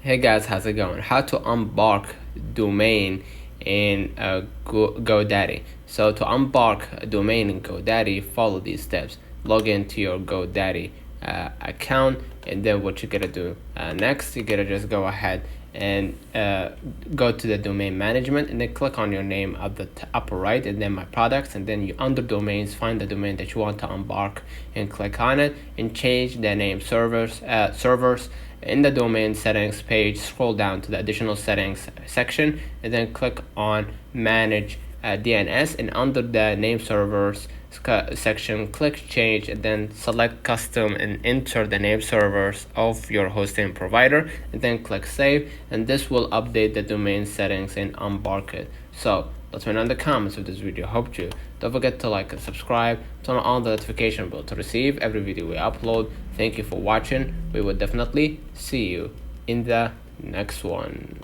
Hey guys, how's it going? How to unbark domain in GoDaddy. So to unbark a domain in GoDaddy, follow these steps. Log into your GoDaddy account, and then what you gotta do next, you gotta just go ahead and go to the domain management, and then click on your name at the upper right, and then my products, and then you under domains find the domain that you want to unbark and click on it and change the name servers. In the domain settings page, scroll down to the additional settings section, and then click on manage DNS, and under the name servers section, click change, and then select custom and enter the name servers of your hosting provider, and then click save, and this will update the domain settings and unbark it. So let me know in the comments if this video helped you. Don't forget to like and subscribe, turn on the notification bell to receive every video we upload. Thank you for watching. We will definitely see you in the next one.